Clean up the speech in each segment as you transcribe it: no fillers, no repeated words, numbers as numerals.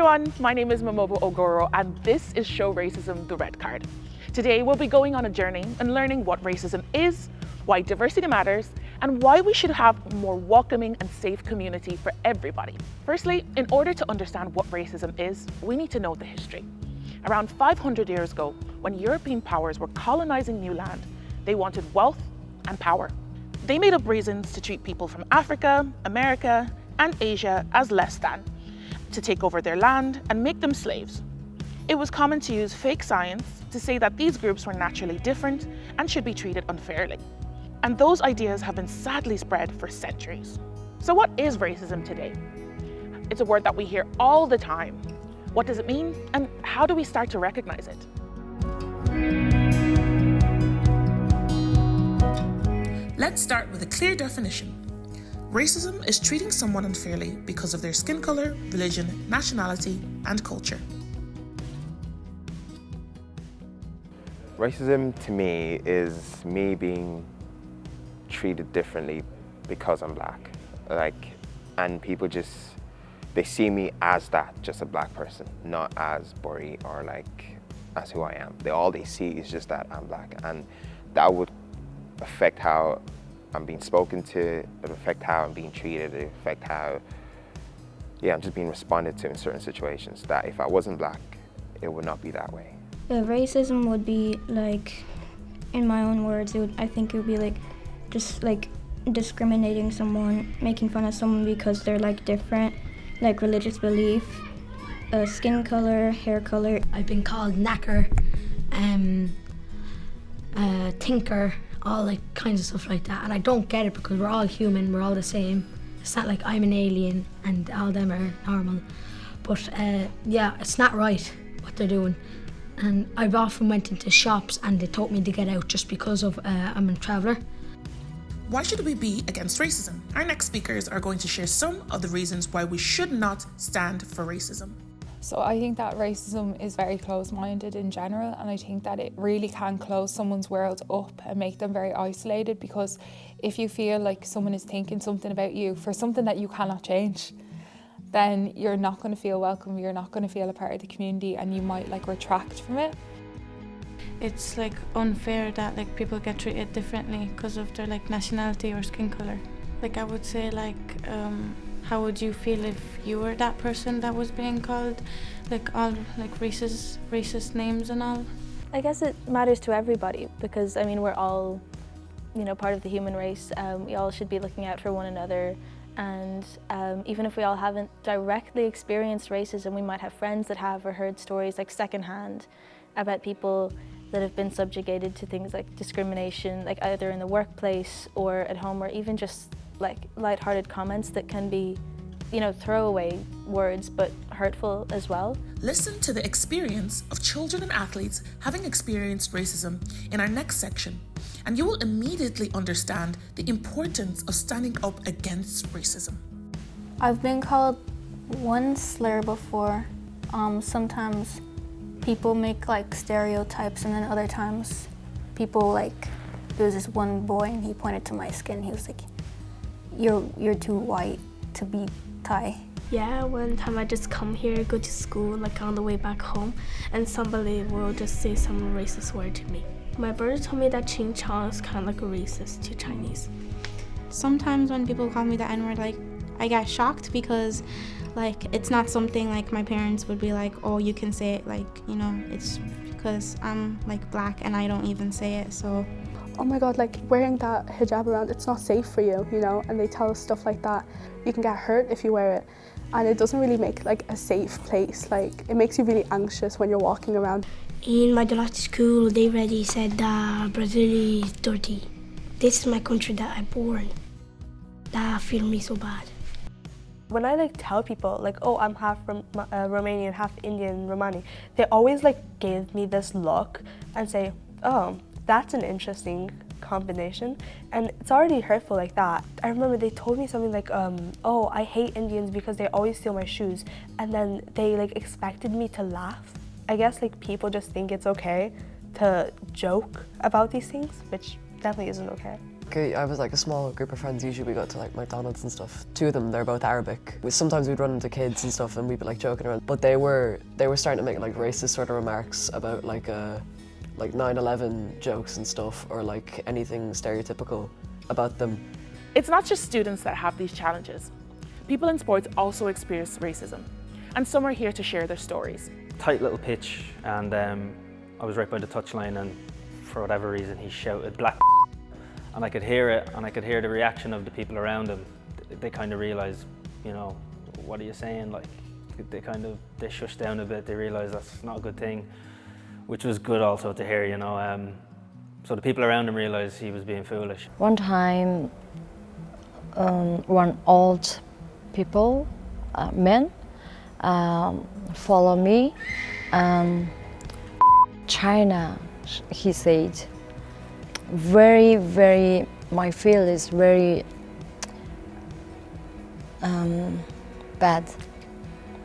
everyone, my name is Momobo Ogoro and this is Show Racism the Red Card. Today we'll be going on a journey and learning what racism is, why diversity matters, and why we should have a more welcoming and safe community for everybody. Firstly, in order to understand what racism is, we need to know the history. Around 500 years ago, when European powers were colonizing new land, they wanted wealth and power. They made up reasons to treat people from Africa, America, and Asia as less than, to take over their land and make them slaves. It was common to use fake science to say that these groups were naturally different and should be treated unfairly. And those ideas have been sadly spread for centuries. So what is racism today? It's a word that we hear all the time. What does it mean, and how do we start to recognize it? Let's start with a clear definition. Racism is treating someone unfairly because of their skin color, religion, nationality, and culture. Racism to me is me being treated differently because I'm black. And people they see me as that, just a black person, not as Bori or as who I am. All they see is just that I'm black, and that would affect how I'm being spoken to, it would affect how I'm being treated, it would affect how, I'm just being responded to in certain situations, that if I wasn't black, it would not be that way. Racism would be in my own words, I think it would be just discriminating someone, making fun of someone because they're different, religious belief, skin color, hair color. I've been called knacker, tinker, all kinds of stuff like that, and I don't get it because we're all human, we're all the same. It's not like I'm an alien and all them are normal, but it's not right what they're doing. And I've often went into shops and they told me to get out just because of I'm a traveller. Why should we be against racism? Our next speakers are going to share some of the reasons why we should not stand for racism. So I think that racism is very close-minded in general, and I think that it really can close someone's world up and make them very isolated, because if you feel like someone is thinking something about you for something that you cannot change, then you're not going to feel welcome, you're not going to feel a part of the community, and you might retract from it. It's unfair that people get treated differently because of their nationality or skin color. I would say how would you feel if you were that person that was being called all racist names and all? I guess it matters to everybody because we're all part of the human race. We all should be looking out for one another, and even if we all haven't directly experienced racism, we might have friends that have, or heard stories secondhand about people that have been subjugated to things like discrimination, either in the workplace or at home, or even just light-hearted comments that can be, throwaway words, but hurtful as well. Listen to the experience of children and athletes having experienced racism in our next section, and you will immediately understand the importance of standing up against racism. I've been called one slur before. Sometimes people make stereotypes, and then other times people there was this one boy and he pointed to my skin. He was like, you're too white to be Thai. Yeah, one time I just come here, go to school, on the way back home, and somebody will just say some racist word to me. My brother told me that Ching Chong is kind of a racist to Chinese. Sometimes when people call me the N-word, I get shocked because it's not something my parents would be oh, you can say it, it's because I'm black and I don't even say it, so. Oh my God, wearing that hijab around, it's not safe for you, and they tell us stuff like that. You can get hurt if you wear it, and it doesn't really make a safe place. It makes you really anxious when you're walking around. In my last school, they already said that Brazil is dirty. This is my country that I'm born. That feel me so bad. When I tell people oh, I'm half Romanian, half Indian, Romani, they always give me this look and say, oh, that's an interesting combination, and it's already hurtful like that. I remember they told me something oh, I hate Indians because they always steal my shoes, and then they expected me to laugh. I guess people just think it's okay to joke about these things, which definitely isn't okay. I was like a small group of friends. Usually we go to like McDonald's and stuff. Two of them, they're both Arabic. Sometimes we'd run into kids and stuff and we'd be like joking around. But they were starting to make like racist sort of remarks about like 9/11 jokes and stuff, or like anything stereotypical about them. It's not just students that have these challenges. People in sports also experience racism, and some are here to share their stories. Tight little pitch, and I was right by the touchline, and for whatever reason he shouted "black," and I could hear it, and I could hear the reaction of the people around him. They kind of realised, you know, what are you saying? Like, they shushed down a bit. They realised that's not a good thing, which was good also to hear, you know. So the people around him realised he was being foolish. One time, one old people, men, follow me. China, he said. Very, very, my feel is very bad,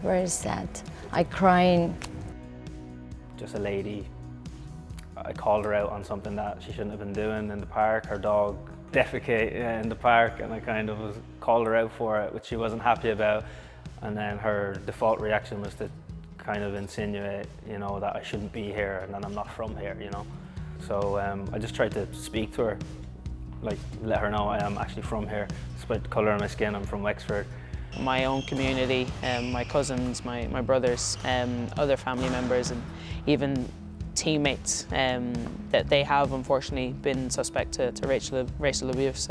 very sad. I crying. Just a lady, I called her out on something that she shouldn't have been doing in the park. Her dog defecated in the park, and I kind of called her out for it, which she wasn't happy about. And then her default reaction was to kind of insinuate, you know, that I shouldn't be here and that I'm not from here, you know. So I just tried to speak to her, like let her know I am actually from here. Despite the colour of my skin, I'm from Wexford. My own community, my cousins, my brothers, other family members, and even teammates, that they have unfortunately been suspect to racial abuse,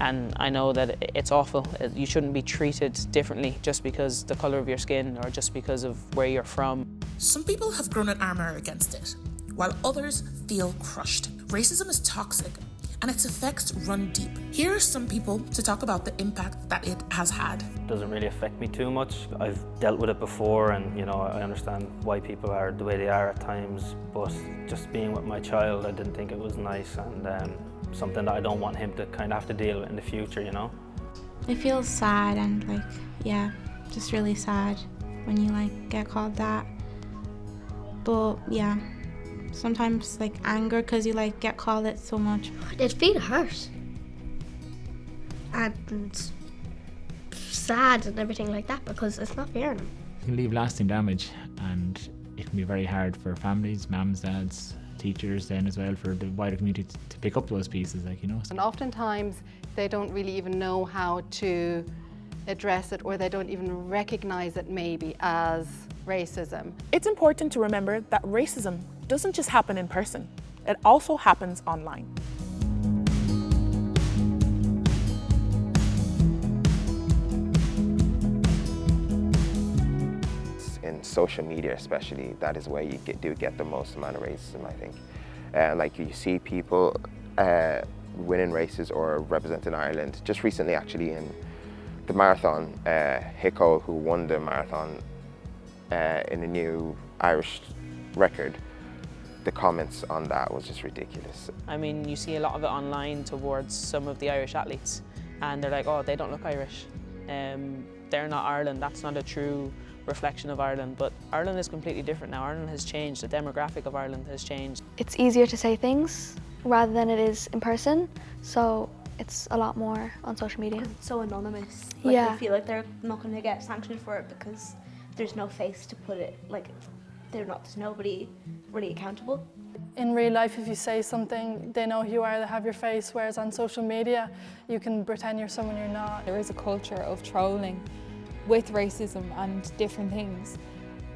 and I know that it's awful. You shouldn't be treated differently just because the colour of your skin or just because of where you're from. Some people have grown an armour against it, while others feel crushed. Racism is toxic, and its effects run deep. Here are some people to talk about the impact that it has had. It doesn't really affect me too much. I've dealt with it before, and you know, I understand why people are the way they are at times, but just being with my child, I didn't think it was nice, and something that I don't want him to kind of have to deal with in the future, you know? I feel sad and like, yeah, just really sad when you like get called that. But yeah, sometimes like anger because you like get called it so much. It feels hurt and sad and everything like that because it's not fair. It can leave lasting damage, and it can be very hard for families, mums, dads, teachers then as well, for the wider community to pick up those pieces, like, you know. And oftentimes they don't really even know how to address it, or they don't even recognise it maybe as racism. It's important to remember that racism doesn't just happen in person, it also happens online. In social media especially, that is where you do get the most amount of racism, I think. Like you see people winning races or representing Ireland. Just recently actually in the marathon, Hicko, who won the marathon in a new Irish record, the comments on that was just ridiculous. I mean, you see a lot of it online towards some of the Irish athletes, and they're like, oh, they don't look Irish. They're not Ireland, that's not a true reflection of Ireland, but Ireland is completely different now. Ireland has changed, the demographic of Ireland has changed. It's easier to say things rather than it is in person, so it's a lot more on social media. It's so anonymous. Like, yeah. I feel like they're not going to get sanctioned for it because there's no face to put it, like there's nobody really accountable. In real life, if you say something, they know who you are, they have your face, whereas on social media, you can pretend you're someone you're not. There is a culture of trolling with racism and different things,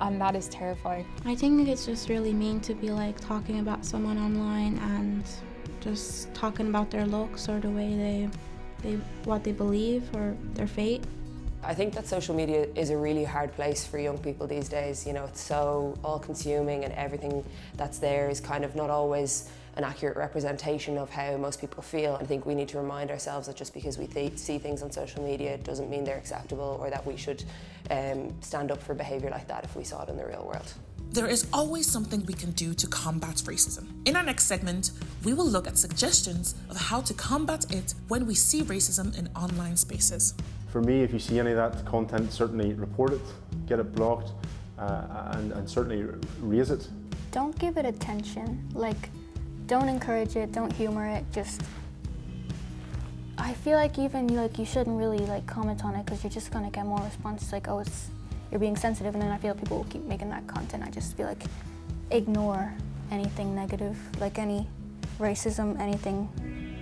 and that is terrifying. I think it's just really mean to be like talking about someone online and just talking about their looks or the way what they believe or their fate. I think that social media is a really hard place for young people these days. You know, it's so all-consuming, and everything that's there is kind of not always an accurate representation of how most people feel. I think we need to remind ourselves that just because we see things on social media doesn't mean they're acceptable, or that we should stand up for behaviour like that if we saw it in the real world. There is always something we can do to combat racism. In our next segment, we will look at suggestions of how to combat it when we see racism in online spaces. For me, if you see any of that content, certainly report it, get it blocked, and certainly raise it. Don't give it attention. Like, don't encourage it, don't humor it, just I feel like even you shouldn't really comment on it because you're just gonna get more responses like, oh, you're being sensitive, and then I feel people will keep making that content. I just feel like ignore anything negative, like any racism, anything.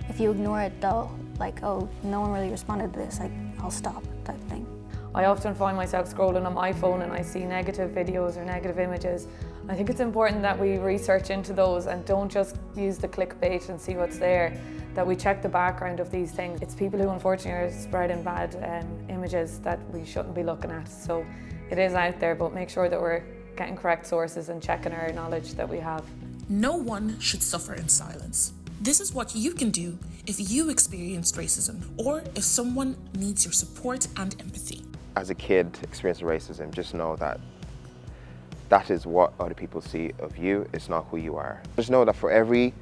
If you ignore it, they'll oh, no one really responded to this, I'll stop type thing. I often find myself scrolling on my phone and I see negative videos or negative images. I think it's important that we research into those and don't just use the clickbait and see what's there, that we check the background of these things. It's people who unfortunately are spreading bad images that we shouldn't be looking at. So it is out there, but make sure that we're getting correct sources and checking our knowledge that we have. No one should suffer in silence. This is what you can do if you experienced racism or if someone needs your support and empathy. As a kid experiencing racism, just know that that is what other people see of you. It's not who you are. Just know that for every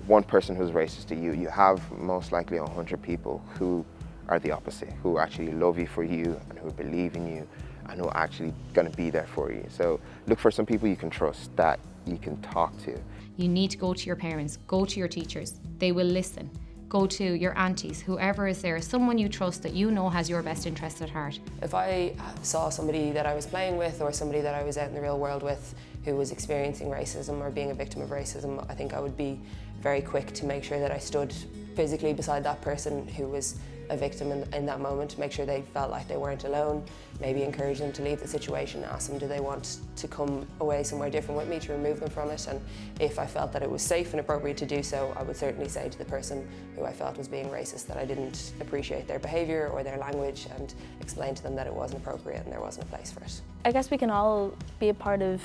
one person who's racist to you, you have most likely 100 people who are the opposite, who actually love you for you and who believe in you and who are actually going to be there for you. So look for some people you can trust that you can talk to. You need to go to your parents, go to your teachers. They will listen. Go to your aunties, whoever is there, someone you trust that you know has your best interests at heart. If I saw somebody that I was playing with or somebody that I was out in the real world with who was experiencing racism or being a victim of racism, I think I would be very quick to make sure that I stood physically beside that person who was a victim in that moment, to make sure they felt like they weren't alone, maybe encourage them to leave the situation, ask them do they want to come away somewhere different with me to remove them from it, and if I felt that it was safe and appropriate to do so, I would certainly say to the person who I felt was being racist that I didn't appreciate their behaviour or their language, and explain to them that it wasn't appropriate and there wasn't a place for it. I guess we can all be a part of,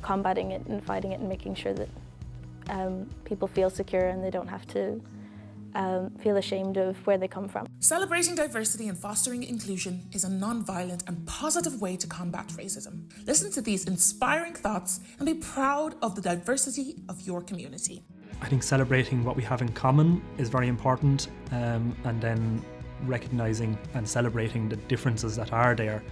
combating it and fighting it and making sure that people feel secure and they don't have to feel ashamed of where they come from. Celebrating diversity and fostering inclusion is a non-violent and positive way to combat racism. Listen to these inspiring thoughts and be proud of the diversity of your community. I think celebrating what we have in common is very important, and then recognising and celebrating the differences that are there.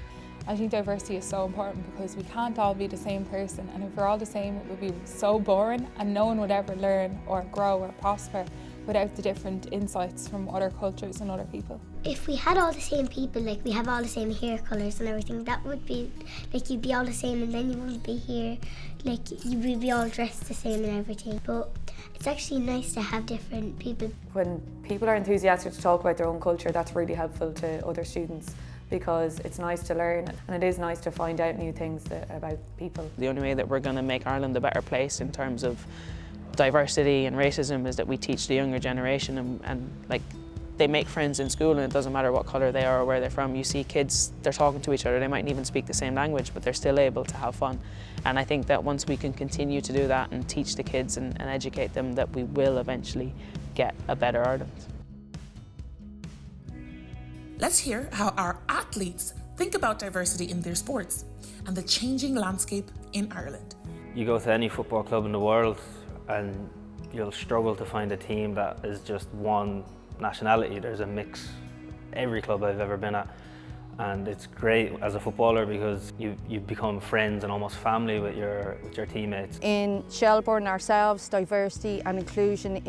I think diversity is so important because we can't all be the same person, and if we're all the same it would be so boring and no one would ever learn or grow or prosper without the different insights from other cultures and other people. If we had all the same people, we have all the same hair colours and everything, that would be, you'd be all the same and then you wouldn't be here, you would be all dressed the same and everything. But it's actually nice to have different people. When people are enthusiastic to talk about their own culture, that's really helpful to other students, because it's nice to learn and it is nice to find out new things about people. The only way that we're going to make Ireland a better place in terms of diversity and racism is that we teach the younger generation, and they make friends in school and it doesn't matter what colour they are or where they're from. You see kids, they're talking to each other, they mightn't even speak the same language, but they're still able to have fun. And I think that once we can continue to do that and teach the kids and educate them, that we will eventually get a better Ireland. Let's hear how our athletes think about diversity in their sports and the changing landscape in Ireland. You go to any football club in the world and you'll struggle to find a team that is just one nationality. There's a mix every club I've ever been at, and it's great as a footballer because you become friends and almost family with your teammates. In Shelbourne ourselves, diversity and inclusion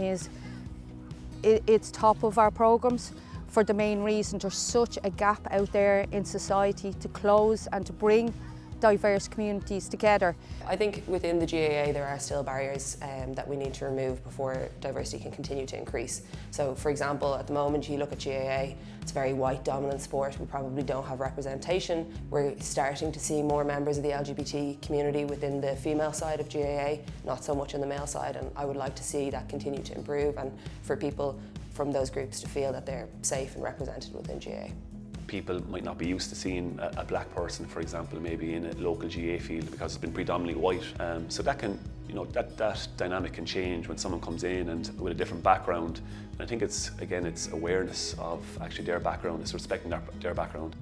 it's top of our programmes, for the main reason there's such a gap out there in society to close and to bring diverse communities together. I think within the GAA there are still barriers that we need to remove before diversity can continue to increase. So for example, at the moment you look at GAA, it's a very white dominant sport, we probably don't have representation. We're starting to see more members of the LGBT community within the female side of GAA, not so much on the male side, and I would like to see that continue to improve and for people from those groups to feel that they're safe and represented within GAA. People might not be used to seeing a black person, for example, maybe in a local GA field because it's been predominantly white. So that can, that dynamic can change when someone comes in and with a different background. And I think it's awareness of actually their background, it's respecting their background.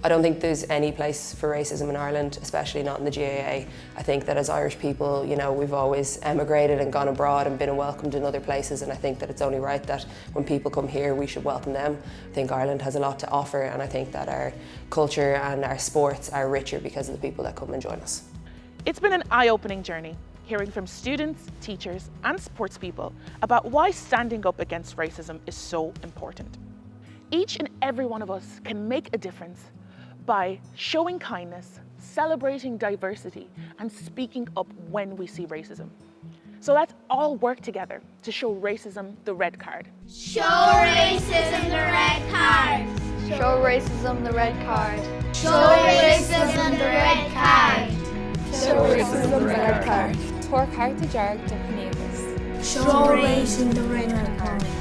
I don't think there's any place for racism in Ireland, especially not in the GAA. I think that as Irish people, we've always emigrated and gone abroad and been welcomed in other places, and I think that it's only right that when people come here, we should welcome them. I think Ireland has a lot to offer, and I think that our culture and our sports are richer because of the people that come and join us. It's been an eye-opening journey. hearing from students, teachers and sports people about why standing up against racism is so important. Each and every one of us can make a difference by showing kindness, celebrating diversity and speaking up when we see racism. So let's all work together to show racism the red card. Show racism the red card. Show racism the red card. Show racism the red card. Show racism the red card. Tor carta jarg de Cnevis. Show racism the red card.